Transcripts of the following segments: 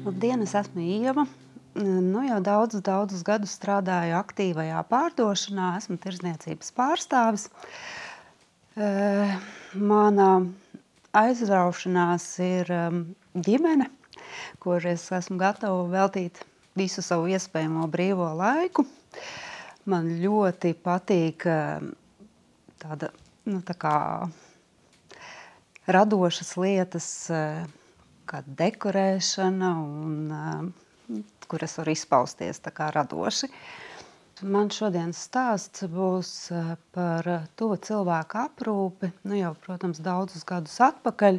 Labdien, es esmu Ieva. Jau daudzus gadus strādāju aktīvajā pārdošanā, esmu tirdzniecības pārstāvis. Mana aizraušanās ir ģimene, kur es esmu gatava veltīt visu savu iespējamo brīvo laiku. Man ļoti patīk tāda, tā kā radošas lietas, kā dekorēšana, kur es varu izpausties tā kā radoši. Man šodienas stāsts būs par to cilvēku aprūpi, jau, protams, daudzus gadus atpakaļ,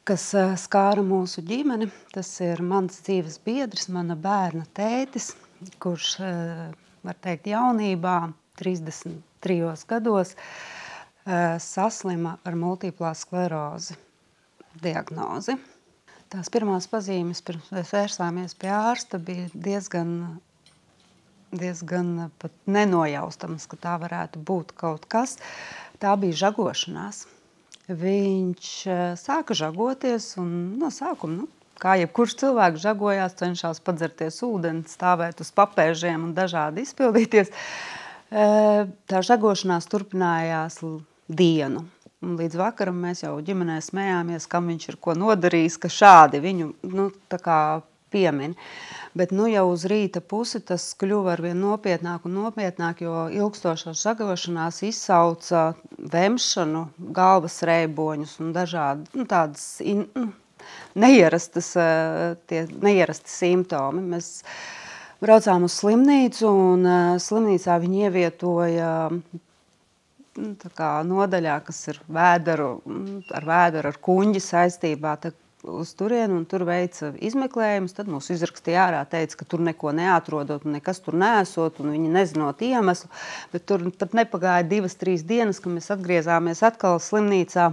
kas skāra mūsu ģimeni. Tas ir mans dzīves biedrs, mana bērna tētis, kurš, var teikt, jaunībā, 33 gados, saslima ar multiplā sklerozi diagnozi. Tās pirmās pazīmes, pirms mēs vērsāmies pie ārsta, bija diezgan pat nenojaustamas, ka tā varētu būt kaut kas. Tā bija žagošanās. Viņš sāka žagoties un no sākuma, kā jebkurš cilvēks žagojās, cenšas padzerties ūdeni, stāvēt uz papēžiem un dažādi izpildīties. Tā žagošanās turpinājās dienu. Un līdz vakaram mēs jau ģimenē smējāmies, kam viņš ir ko nodarījis, ka šādi viņu tā kā piemin. Bet jau uz rīta pusi tas kļuva arvien nopietnāk un nopietnāk, jo ilgstošās žagošanās izsauca vemšanu, galvas reiboņus un dažādi tādas neierasti simptomi. Mēs braucām uz slimnīcu un slimnīcā viņi ievietoja tā kā nodaļā, kas ir ar vēderu, ar kuņģi saistībā uz turienu, un tur veica izmeklējumus. Tad mūs izrakstīja ārā, teica, ka tur neko neatrodot un nekas tur neesot, un viņi nezinot iemeslu. Bet tur pat nepagāja 2-3 dienas, kad mēs atgriezāmies atkal slimnīcā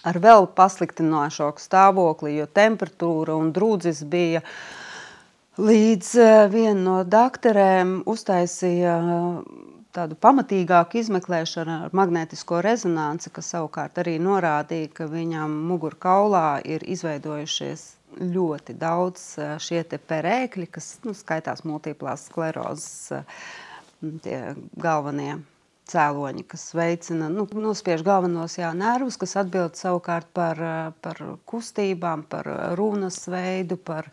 ar vēl pasliktinošāku stāvokli, jo temperatūra un drūdzis bija līdz viena no dakterēm uztaisīja tādu pamatīgāku izmeklēšanu ar magnētisko rezonanci, kas savukārt arī norādīja, ka viņam mugurkaulā ir izveidojušies ļoti daudz šie te perēkļi, kas skaitās multiplās sklerozes tie galvenie cēloņi, kas veicina, nospiež galvenos nervus, kas atbild savukārt par kustībām, par runas veidu, par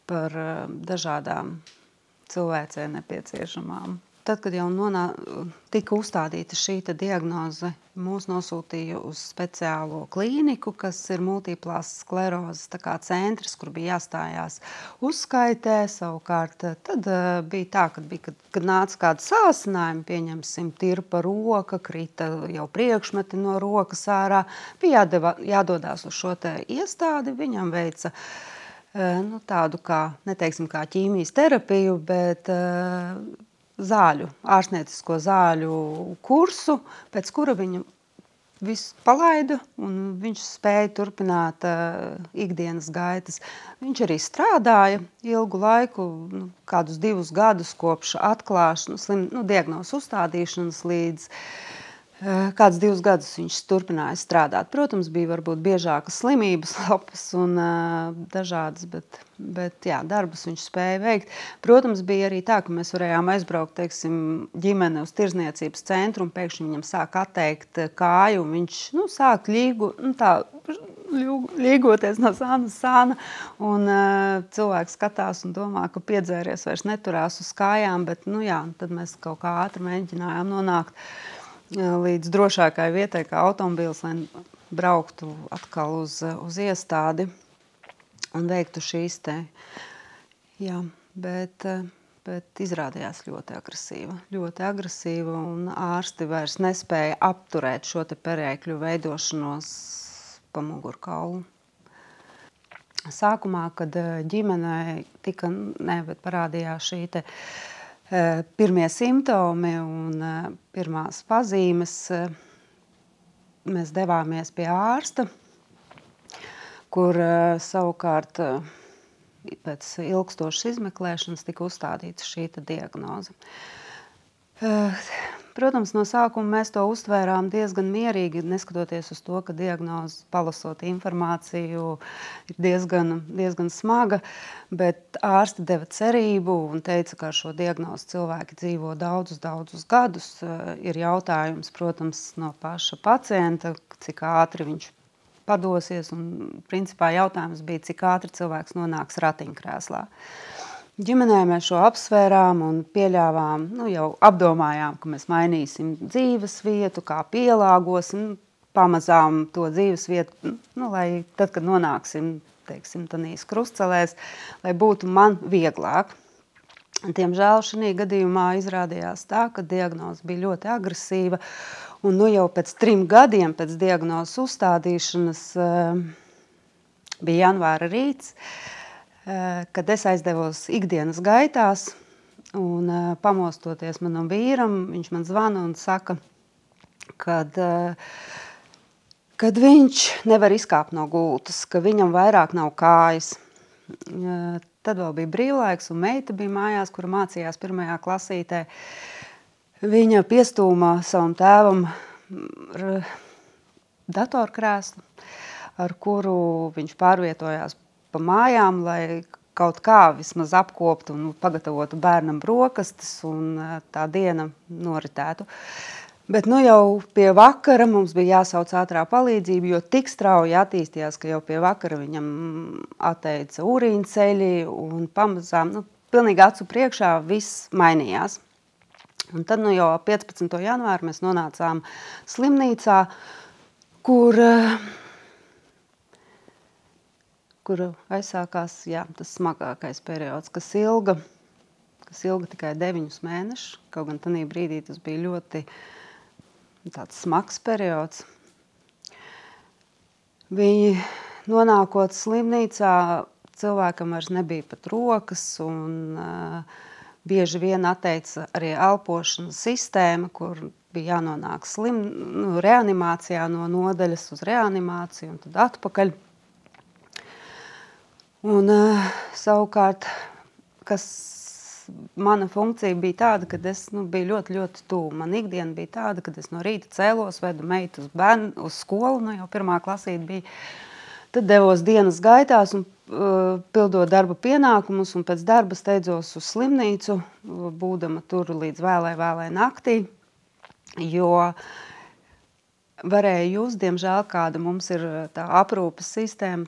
dažādām cilvēcei nepieciešamām. Tad, kad jau tika uzstādīta šī diagnoze, mūs nosūtīja uz speciālo klīniku, kas ir multiplās sklerozes centrs, kur bija jāstājās uzskaitē. Savukārt, tad bija tā, kad nāca kāda sāsinājuma, pieņemsim, tirpa roka, krita jau priekšmeti no rokas ārā, bija jādodās uz šo iestādi, viņam veica tādu kā, neteiksim kā ķīmijas terapiju, bet ārstniecisko zāļu kursu, pēc kura viņu visu palaida un viņš spēja turpināt ikdienas gaitas. Viņš arī strādāja ilgu laiku, kādus 2 gadus kopš atklāšanas, diagnozes uzstādīšanas līdz kādus 2 gadus viņš turpināja strādāt. Protams, bija varbūt biežākas slimības lapas un dažādas, bet jā, darbus viņš spēja veikt. Protams, bija arī tā, ka mēs varējām aizbraukt, teiksim, ģimene uz tirdzniecības centru un pēkšņi viņam sāk atteikt kāju un viņš sāk līgoties no sāna uz sāna un cilvēks skatās un domā, ka piedzēries vairs neturās uz kājām, bet tad mēs kaut kā ātri mēģinājām nonākt līdz drošākai vietai, kā automobīls, lai brauktu atkal uz iestādi un veiktu šīs Jā, bet izrādījās ļoti agresīva un ārsti vairs nespēja apturēt šo perēkļu veidošanos pa mugurkaulu. Sākumā, kad ģimenei parādījās šī pirmie simptomi un pirmās pazīmes, mēs devāmies pie ārsta, kur savukārt pēc ilgstošas izmeklēšanas tika uzstādīta šī diagnoze. Protams, no sākuma mēs to uztvērām diezgan mierīgi, neskatoties uz to, ka diagnoze, palasot informāciju, ir diezgan smaga, bet ārsti deva cerību un teica, ka ar šo diagnozi cilvēki dzīvo daudzus gadus. Ir jautājums, protams, no paša pacienta, cik ātri viņš padosies, un principā jautājums bija, cik ātri cilvēks nonāks ratiņkrēslā. Ģimenē mēs šo apsvērām un pieļāvām, jau apdomājām, ka mēs mainīsim dzīves vietu, kā pielāgosim, pamazām to dzīves vietu, lai tad, kad nonāksim, teiksim, tādīs krustcelēs, lai būtu man vieglāk. Diemžēl šajā gadījumā izrādījās tā, ka diagnoze bija ļoti agresīva, un jau pēc 3 gadiem pēc diagnozes uzstādīšanas bija janvāra rīts, kad es aizdevos ikdienas gaitās, un pamostoties manam vīram, viņš man zvana un saka, kad viņš nevar izkāpt no gultas, ka viņam vairāk nav kājas. Tad vēl bija brīvlaiks, un meita bija mājās, kura mācījās 1. klasītē. Viņa piestūma savam tēvam datorkrēslu, ar kuru viņš pārvietojās pa mājām, lai kaut kā vismaz apkoptu un pagatavotu bērnam brokastis un tā diena noritētu. Bet jau pie vakara mums bija jāsauc ātrā palīdzība, jo tik strauji attīstījās, ka jau pie vakara viņam atteica urīnceļi un pamazām, pilnīgi acu priekšā viss mainījās. Un tad jau 15. janvāri mēs nonācām slimnīcā, kur aizsākās tas smagākais periods, kas ilga tikai 9 mēnešus. Kaut gan tajā brīdī tas bija ļoti tāds smags periods. Viņi nonākot slimnīcā, cilvēkam vairs nebija pat rokas, un bieži vien atteica arī elpošanas sistēma, kur bija jānonāk reanimācijā no nodaļas uz reanimāciju un tad atpakaļ. Un savukārt, kas mana funkcija bija tāda, ka es biju ļoti tuvu. Man ikdiena bija tāda, ka es no rīta cēlos, vedu meitu uz skolu, jau 1. klasīte bija. Tad devos dienas gaitās un pildot darba pienākumus, un pēc darba steidzos uz slimnīcu, būdama tur līdz vēlai naktī, jo varēja just, diemžēl, kāda mums ir tā aprūpes sistēma,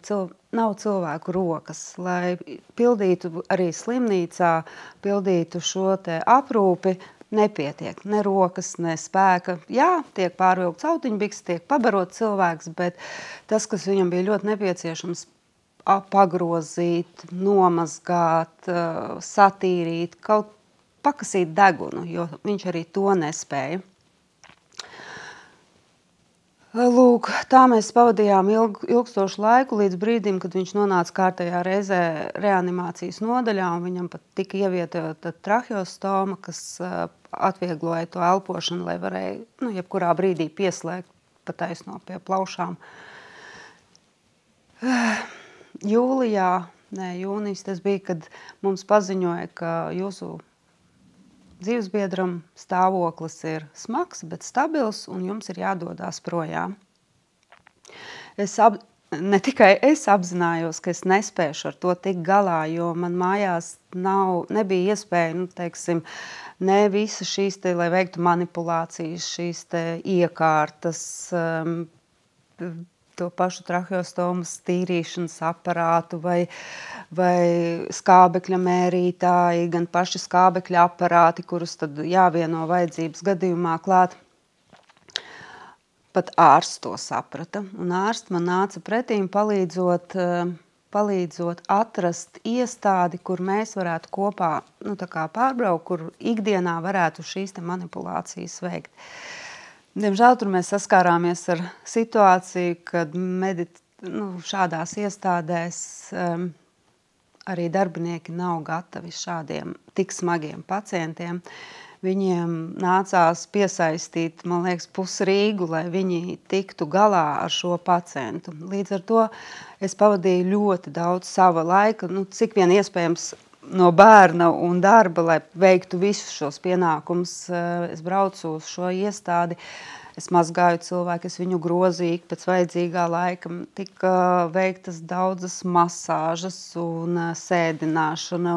nav cilvēku rokas, lai pildītu arī slimnīcā, pildītu šo te aprūpi, nepietiek ne rokas, ne spēka. Jā, tiek pārvilkts autiņbiks, tiek pabarot cilvēks, bet tas, kas viņam bija ļoti nepieciešams, pagrozīt, nomazgāt, satīrīt, kaut pakasīt degunu, jo viņš arī to nespēja. Lūk, tā mēs pavadījām ilgstošu laiku līdz brīdim, kad viņš nonāca kārtējā reizē reanimācijas nodaļā, un viņam pat tika ievietota traheostoma, kas atviegloja to elpošanu, lai varēja jebkurā brīdī pieslēgt pa taisno pie plaušām. Jūnijas tas bija, kad mums paziņoja, ka jūsu dzīvesbiedram stāvoklis ir smags, bet stabils, un jums ir jādodās projām. Ne tikai es apzinājos, ka es nespēšu ar to tikt galā, jo man mājās nebija iespēja, ne visas šīs lai veiktu manipulācijas, šīs iekārtas, to pašu traheostomas tīrīšanas aparātu vai skābekļa mērītāji, gan paši skābekļa aparāti, kurus tad jāvieno vajadzības gadījumā klāt. Pat ārsts to saprata, un ārsts man nāca pretīm palīdzot atrast iestādi, kur mēs varētu kopā pārbraukt, kur ikdienā varētu šīs manipulācijas veikt. Diemžēl tur mēs saskārāmies ar situāciju, kad šādās iestādēs arī darbinieki nav gatavi šādiem tik smagiem pacientiem. Viņiem nācās piesaistīt, man liekas, pusRīgu, lai viņi tiktu galā ar šo pacientu. Līdz ar to es pavadīju ļoti daudz sava laika, cik vien iespējams no bērna un darba, lai veiktu visus šos pienākumus. Es braucu uz šo iestādi, es mazgāju cilvēku, es viņu grozīju pēc vajadzīgā laika. Tika veiktas daudzas masāžas un sēdināšana.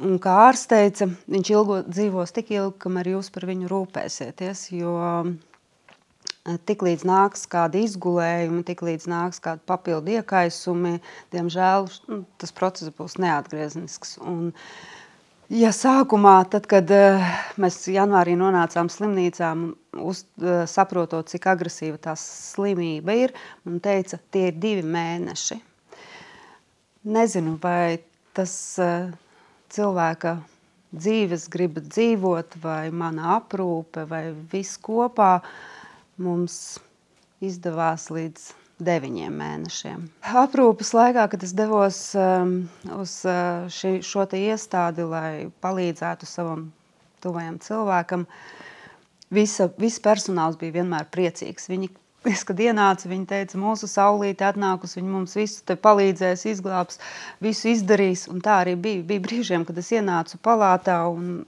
Un kā ārsts teica, viņš dzīvos tik ilgi, kamēr jūs par viņu rūpēsieties, jo tiklīdz nāks kādi izgulējumi, tiklīdz nāks kādi papildu iekaisumi, diemžēl tas process būs neatgriezenisks. Un, ja sākumā, tad, kad mēs janvārī nonācām slimnīcām, saprotot, cik agresīva tā slimība ir, man teica, tie ir 2 mēneši. Nezinu, vai tas cilvēka dzīves grib dzīvot, vai mana aprūpe, vai viss kopā, mums izdevās līdz 9 mēnešiem. Aprūpes laikā, kad es devos uz šo te iestādi, lai palīdzētu savam tuvajam cilvēkam, viss personāls bija vienmēr priecīgs. Kad ienāca, viņi teica, mūsu saulīte atnākus, viņi mums visu te palīdzēs, izglābs, visu izdarīs. Un tā arī bija. Bija brīžiem, kad es ienācu palātā un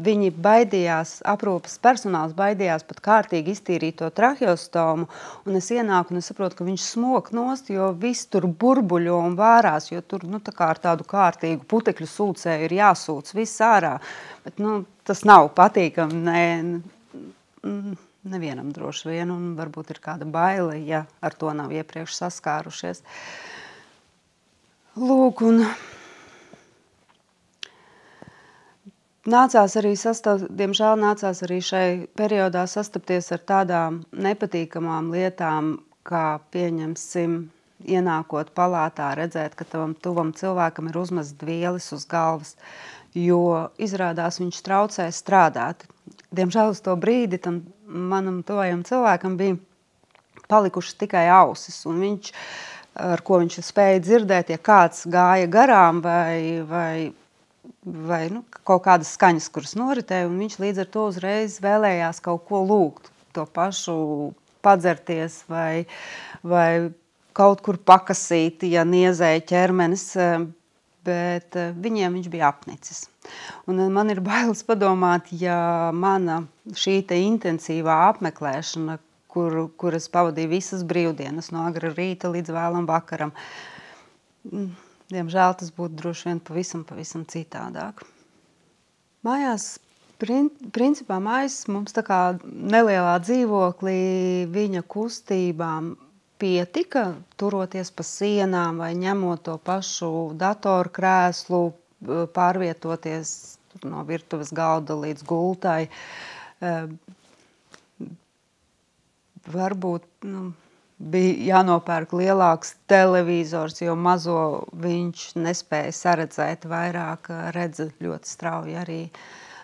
viņi baidījās, aprūpes personāls baidījās pat kārtīgi iztīrīt to traheostomu, un es ienāku un es saprotu, ka viņš smok nost, jo viss tur burbuļo un vārās, jo tur, tā kā ar tādu kārtīgu putekļu sūcēju ir jāsūc viss ārā. Bet, tas nav patīkami, nevienam droši vien, un varbūt ir kāda baile, ja ar to nav iepriekš saskārušies. Lūk, un diemžēl nācās arī šai periodā sastapties ar tādām nepatīkamām lietām, kā pieņemsim, ienākot palātā, redzēt, ka tavam tuvam cilvēkam ir uzmest vielas uz galvas, jo izrādās viņš traucē strādāt. Diemžēl uz to brīdi tam manam tuvajam cilvēkam bija palikušas tikai ausis, un viņš, ar ko viņš spēja dzirdēt, ja kāds gāja garām vai kaut kādas skaņas, kuras noritēja, un viņš līdz ar to uzreiz vēlējās kaut ko lūgt, to pašu padzerties vai kaut kur pakasīt, ja niezēja ķermenis, bet viņiem viņš bija apnicis. Un man ir bailes padomāt, ja mana šī te intensīvā apmeklēšana, kur es pavadīju visas brīvdienas no agra rīta līdz vēlam vakaram, diemžēl tas būtu droši vien pavisam citādāk. Mājās, principā mājas mums tā kā nelielā dzīvoklī viņa kustībām pietika, turoties pa sienām vai ņemot to pašu datoru krēslu, pārvietoties no virtuves galda līdz gultai. Varbūt, bija jānopērk lielāks televizors, jo mazo viņš nespēja saredzēt vairāk, redze ļoti strauji arī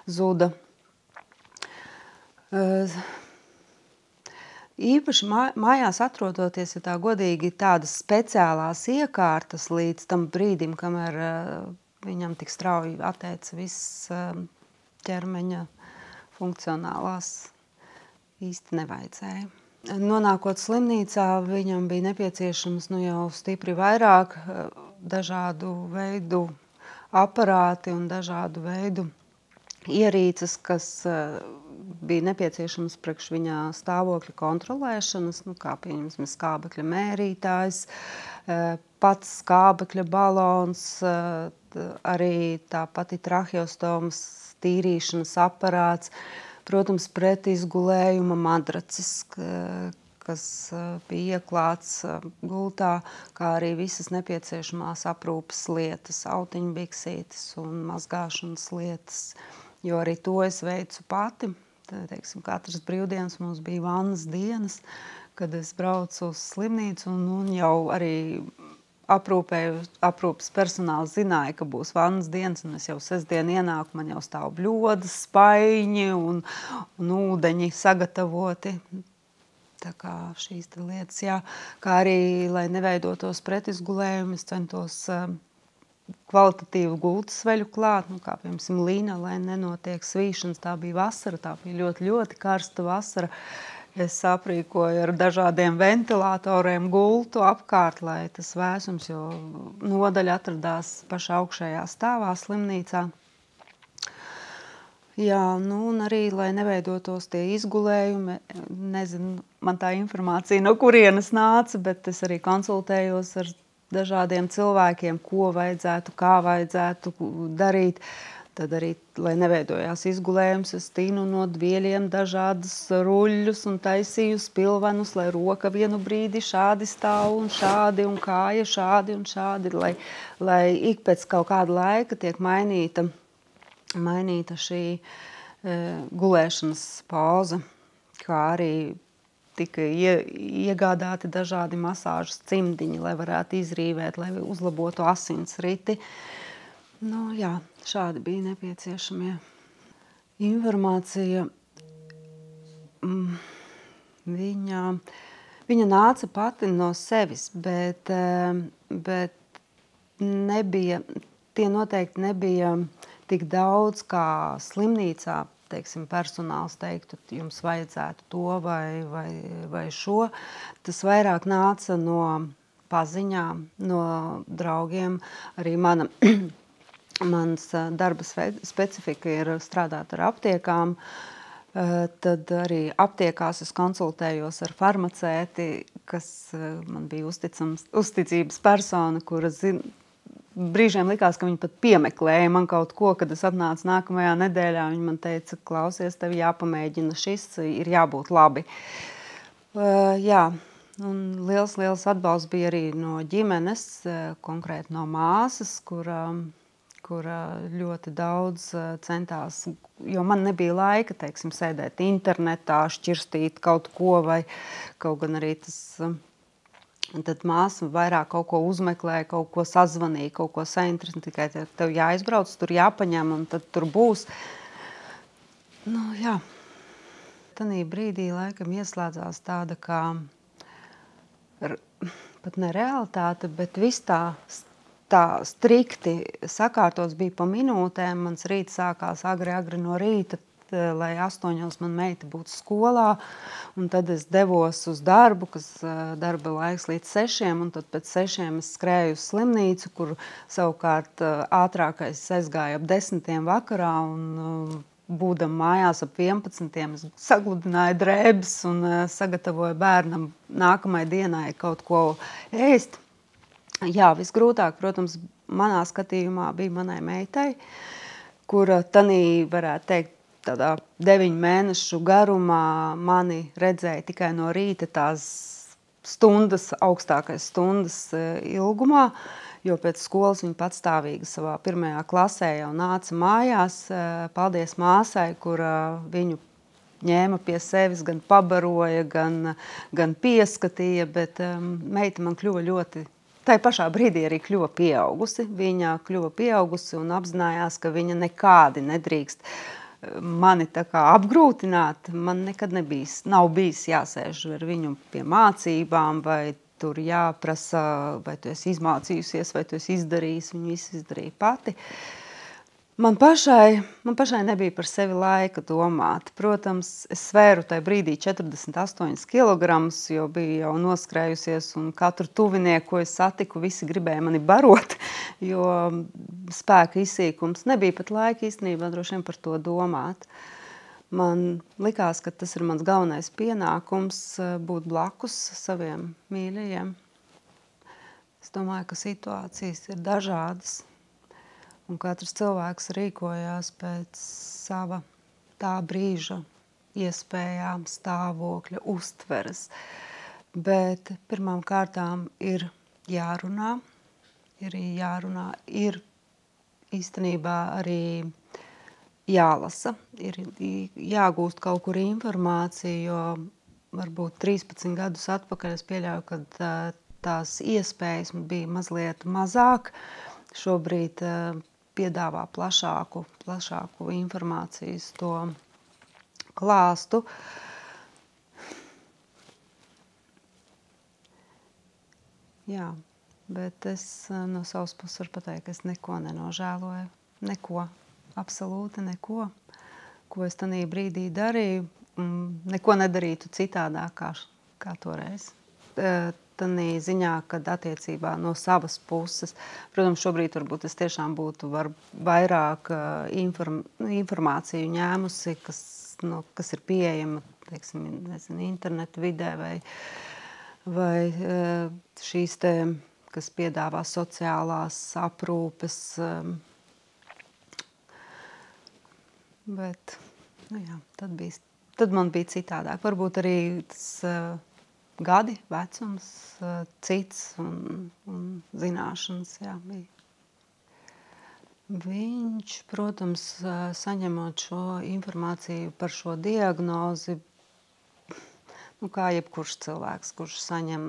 zuda. Īpaši mājās atrodoties, ja tā godīgi, tādas speciālās iekārtas līdz tam brīdim, kamēr viņam tik strauji atteica viss ķermeņa funkcionālās, īsti nevajadzēja. Nonākot slimnīcā, viņam bija nepieciešams jau stipri vairāk dažādu veidu aparāti un dažādu veidu ierīces, kas bija nepieciešams priekš viņa stāvokļa kontrolēšanas, kā pieņemsim skābekļa mērītājs, pats skābekļa balons, arī tā pati traheostomas tīrīšanas aparāts, protams, pretizgulējuma madracis, kas bija ieklāts gultā, kā arī visas nepieciešamās aprūpes lietas, autiņbiksītes un mazgāšanas lietas, jo arī to es veicu pati. Teiksim, katras brīvdienas mums bija vannas dienas, kad es braucu uz slimnīcu un jau arī aprūpes personāls zināja, ka būs vannas dienas, un es jau sestdien ienāku, man jau stāv bļodas, spaiņi un ūdeņi sagatavoti. Tā kā šīs lietas, jā. Kā arī, lai neveidotos pretizgulējumi, es centos kvalitatīvu gultas veļu klāt, kā piemēram līna, lai nenotiek svīšanas. Tā bija vasara, tā bija ļoti, ļoti karsta vasara. Es aprīkoju ar dažādiem ventilatoriem gultu apkārt, lai tas vēsums, jo nodaļa atradās pašā augšējā stāvā slimnīcā. Jā, nu un arī, lai neveidotos tie izgulējumi, nezinu, man tā informācija no kurienes nāca, bet es arī konsultējos ar dažādiem cilvēkiem, ko vajadzētu, kā vajadzētu darīt. Tad arī, lai neveidojās izgulējums, es tinu no dvieļiem dažādas ruļļus un taisīju spilvenus, lai roka vienu brīdi šādi stāv un kāja šādi un šādi, lai ik pēc kaut kāda laika tiek mainīta šī gulēšanas pauze, kā arī tika iegādāti dažādi masāžas cimdiņi, lai varētu izrīvēt, lai uzlabotu asinsriti. Nu, jā, šādi bija nepieciešamie. Informācija, viņa nāca pati no sevis, bet nebija, tie noteikti nebija tik daudz, kā slimnīcā, teiksim, personāls teiktu, jums vajadzētu to vai šo. Tas vairāk nāca no paziņām, no draugiem, arī Mans darba specifika ir strādāt ar aptiekām, tad arī aptiekās es konsultējos ar farmacēti, kas man bija uzticības persona, kura brīžiem likās, ka viņi pat piemeklēja man kaut ko, kad es atnācu nākamajā nedēļā. Viņi man teica, klausies, tev jāpamēģina šis, ir jābūt labi. Jā. Un liels atbalsts bija arī no ģimenes, konkrēti no māsas, kura ļoti daudz centās, jo man nebija laika, teiksim, sēdēt internetā, šķirstīt kaut ko, vai kaut gan arī tas, tad māsa vairāk kaut ko uzmeklēja, kaut ko sazvanīja, kaut ko sainteresē, tikai tev jāizbrauc, tur jāpaņem, un tad tur būs. Nu, jā. Tanī brīdī laikam ieslēdzās tāda kā, pat ne realitāte, bet viss tā strikti sakārtots bija pa minūtēm. Mans rīts sākās agri no rīta, lai 8:00 man meita būtu skolā, un tad es devos uz darbu, kas darba laiks līdz 6:00, un tad pēc 6:00 es skrēju uz slimnīcu, kur savukārt ātrākais aizgāja ap 10:00 vakarā, un būdam mājās ap 11:00, es sagludināju drēbes un sagatavoju bērnam nākamajai dienai kaut ko ēst. Jā, visgrūtāk, protams, manā skatījumā bija manai meitai, kura tanī, varētu teikt, tādā 9 mēnešu garumā mani redzēja tikai no rīta tās stundas, augstākais stundas ilgumā, jo pēc skolas viņa patstāvīgi savā 1. klasē jau nāca mājās. Paldies māsai, kura viņu ņēma pie sevis, gan pabaroja, gan pieskatīja, bet meita man kļuva ļoti. Tā pašā brīdī arī kļuva pieaugusi. Viņa kļuva pieaugusi un apzinājās, ka viņa nekādi nedrīkst mani tā kā apgrūtināt. Man nekad nav bijis jāsēž ar viņu pie mācībām, vai tur jāprasa, vai tu esi izmācījusies, vai tu esi izdarījis. Viņa visu izdarīja pati. Man pašai nebija par sevi laika domāt. Protams, es svēru tajā brīdī 48 kilogramus, jo biju jau noskrējusies, un katru tuvinieku, ko es satiku, visi gribēja mani barot, jo spēka izsīkums nebija pat laika īstenībā droši vien par to domāt. Man likās, ka tas ir mans galvenais pienākums būt blakus saviem mīļajiem. Es domāju, ka situācijas ir dažādas. Un katrs cilvēks rīkojās pēc sava tā brīža iespējām, stāvokļa, uztveres. Bet pirmām kārtām ir jārunā, ir īstenībā arī jālasa, ir jāgūst kaut kur informācija, jo varbūt 13 gadus atpakaļ es pieļauju, ka tās iespējas bija mazliet mazāk. Šobrīd piedāvā plašāku informācijas to klāstu. Jā, bet es no savas puses varu pateikt, ka es neko nenožēloju. Neko, absolūti neko, ko es tanī brīdī darīju. neko nedarītu citādāk kā toreiz. Tanī ziņā, kad attiecībā no savas puses, protams, šobrīd varbūt es tiešām būtu vairāk informāciju ņēmusi, kas ir pieejama, teiksim, nezinu, internetu vidē vai šīs te, kas piedāvā sociālās aprūpes, bet, nu jā, tad man bija citādāk. Varbūt arī tas gadi, vecums, cits un zināšanas, jā, bija. Viņš, protams, saņemot šo informāciju par šo diagnozi, kā jebkurš cilvēks, kurš saņem,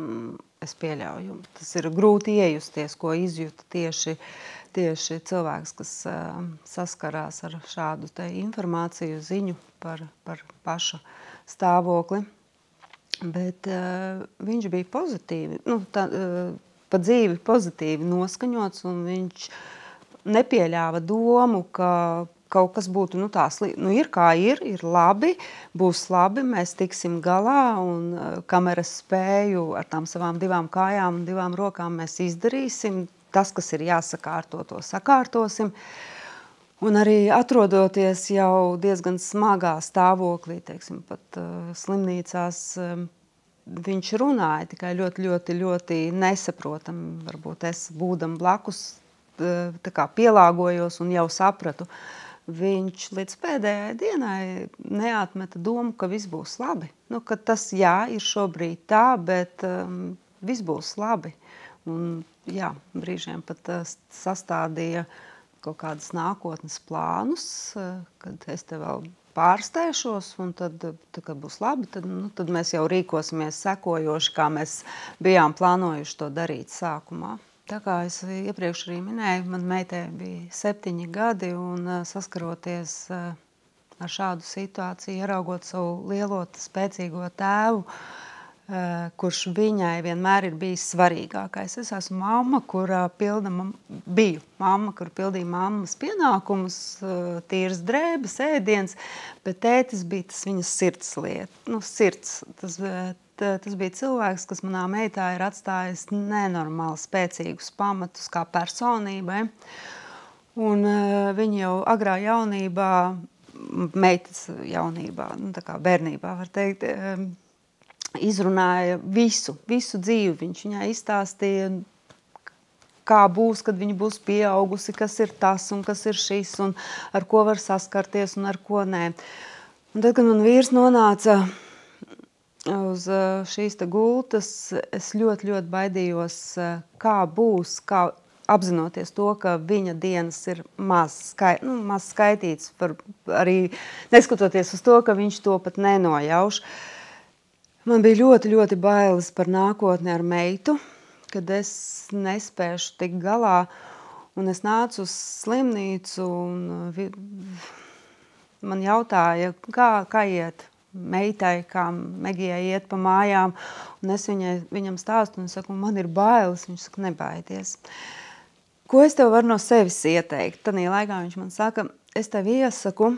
es pieļauju, tas ir grūti iejusties, ko izjūta tieši cilvēks, kas saskarās ar šādu te informāciju, ziņu par paša stāvokli. Bet viņš bija pozitīvi, pa dzīvi pozitīvi noskaņots, un viņš nepieļāva domu, ka kaut kas būtu ir kā ir labi, būs labi, mēs tiksim galā, un kamēr es spēju ar tām savām 2 kājām un 2 rokām mēs izdarīsim, tas, kas ir jāsakārto, to sakārtosim. Un arī atrodoties jau diezgan smagā stāvoklī, teiksim, pat slimnīcās, viņš runāja tikai ļoti, ļoti, ļoti nesaprotami. Varbūt es būdam blakus, tā kā pielāgojos un jau sapratu. Viņš līdz pēdējai dienai neatmeta domu, ka viss būs labi. Ka tas, jā, ir šobrīd tā, bet viss būs labi. Un, jā, brīžiem pat sastādīja kaut kādas nākotnes plānus, kad es te vēl pārstēšos, un tad, kad būs labi, tad mēs jau rīkosimies sekojoši, kā mēs bijām plānojuši to darīt sākumā. Tā kā es iepriekš arī minēju, man meitai bija 7 gadi, un saskaroties ar šādu situāciju, ieraugot savu lielo, spēcīgo tēvu, kurš viņai vienmēr ir bijis svarīgākais. Es esmu mamma, kur pildīja mammas pienākumus, tīras drēbes, ēdiens, bet tētis bija tas viņas sirds lieta. Sirds, tas bija cilvēks, kas manā meitā ir atstājis nenormāli spēcīgus pamatus kā personībai. Un viņa jau agrā jaunībā, meitas jaunībā, tā kā bērnībā var teikt, izrunāja visu dzīvi. Viņš viņai izstāstīja, kā būs, kad viņa būs pieaugusi, kas ir tas un kas ir šis, un ar ko var saskarties un ar ko nē. Un tad, kad man vīrs nonāca uz šīs te gultas, es ļoti, ļoti baidījos, kā būs, kā apzinoties to, ka viņa dienas ir maz skaitīts, arī neskatoties uz to, ka viņš to pat nenojauš. Man bija ļoti, ļoti bailes par nākotni ar meitu, kad es nespēšu tikt galā, un es nācu uz slimnīcu, un man jautāja, kā iet meitai, kā Megijai iet pa mājām, un es viņam stāstu, un saku, man ir bailes, viņš saka, nebaidies. Ko es tev varu no sevis ieteikt? Tanī laikā viņš man saka, es tev iesaku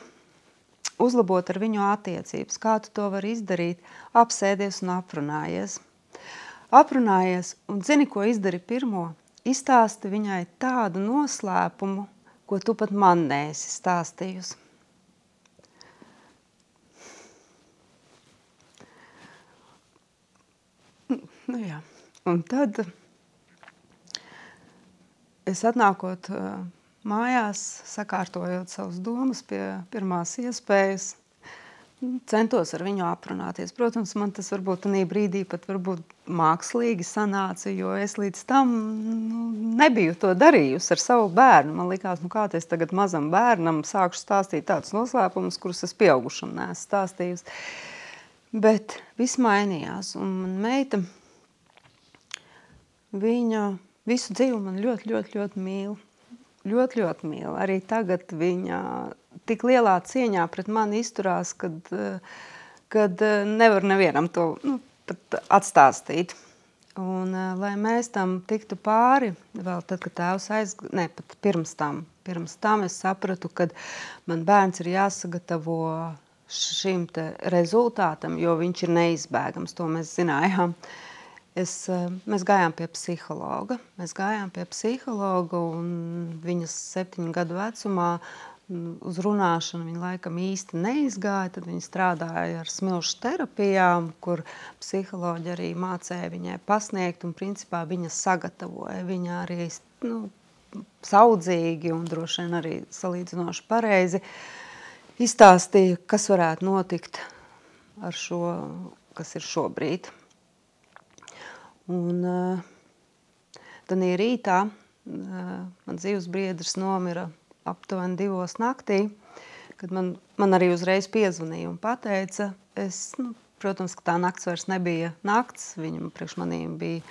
uzlabot ar viņu attiecības. Kā tu to vari izdarīt? Apsēdies un aprunājies. Aprunājies un zini, ko izdari pirmo? Izstāsti viņai tādu noslēpumu, ko tu pat man neesi stāstījusi. Jā. Un tad es atnākot mājās, sakārtojot savas domas pie pirmās iespējas, centos ar viņu aprunāties. Protams, man tas varbūt tanī brīdī pat varbūt mākslīgi sanāca, jo es līdz tam nebiju to darījusi ar savu bērnu. Man likās, kā es tagad mazam bērnam sākšu stāstīt tādus noslēpumus, kurus es pieaugušam neesmu stāstījusi. Bet viss mainījās, un man meita, viņa visu dzīvi man ļoti, ļoti, ļoti mīl. Ļoti, ļoti mīl. Arī tagad viņa tik lielā cieņā pret mani izturās, kad nevar nevienam to pat atstāstīt. Un, lai mēs tam tiktu pāri, vēl tad, kad tēvs pat pirms tam es sapratu, kad man bērns ir jāsagatavo šim te rezultātam, jo viņš ir neizbēgams, to mēs zinājām. Mēs gājām pie psihologa. Un viņas 7 gadu vecumā uz runāšanu viņa laikam īsti neizgāja. Tad viņa strādāja ar smilšu terapijām, kur psiholoģi arī mācēja viņai pasniegt, un principā viņa sagatavoja. Viņa arī saudzīgi un droši vien arī salīdzinoši pareizi izstāstīja, kas varētu notikt ar šo, kas ir šobrīd. Un tad rītā man dzīves biedrs nomira aptuveni 2 naktī, kad man arī uzreiz piezvanīja un pateica, protams, ka tā nakts vairs nebija nakts, viņam priekš manīm bija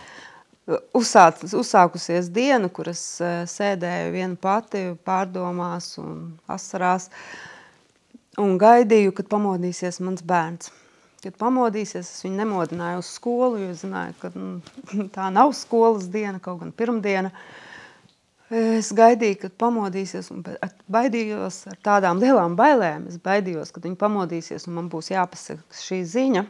uzsākusies diena, kur es sēdēju viena pati pārdomās un asarās un gaidīju, kad pamodīsies mans bērns. Kad pamodīsies, es viņu nemodināju uz skolu, jo zināju, ka tā nav skolas diena, kaut gan pirmdiena. Es gaidīju, kad pamodīsies, un baidījos ar tādām lielām bailēm. Es baidījos, kad viņa pamodīsies, un man būs jāpasaka šī ziņa.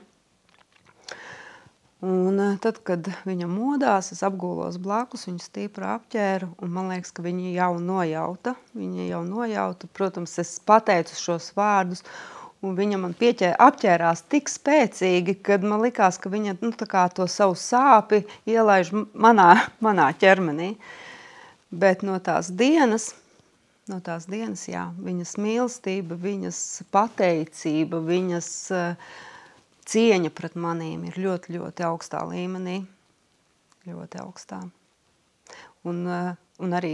Un tad, kad viņa modās, es apgulos blakus, viņu stipri apķēru, un man liekas, ka viņa jau nojauta. Protams, es pateicu šos vārdus, un viņa man apķērās tik spēcīgi, kad man likās, ka viņa tā kā to savu sāpi ielaiž manā ķermenī. Bet no tās dienas, jā, viņas mīlestība, viņas pateicība, viņas cieņa pret manīm ir ļoti, ļoti augstā līmenī. Ļoti augstā. Un arī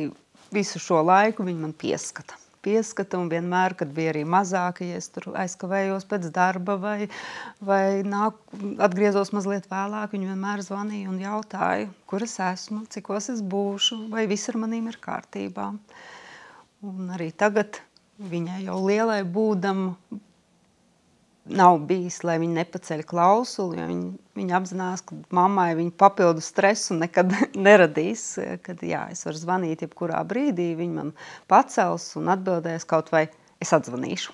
visu šo laiku viņa man pieskata, un vienmēr, kad bija arī mazāka, ja es tur aizkavējos pēc darba vai atgriezos mazliet vēlāk, viņa vienmēr zvanīja un jautāja, kur es esmu, cikos es būšu, vai viss ar manīm ir kārtībā. Un arī tagad viņai jau lielai būdam nav bijis, lai viņa nepaceļ klausuli, jo viņa apzinās, ka mammai viņa papildu stresu nekad neradīs, kad jā, es varu zvanīt jebkurā brīdī, viņa man pacels un atbildēs, kaut vai es atzvanīšu.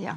Jā.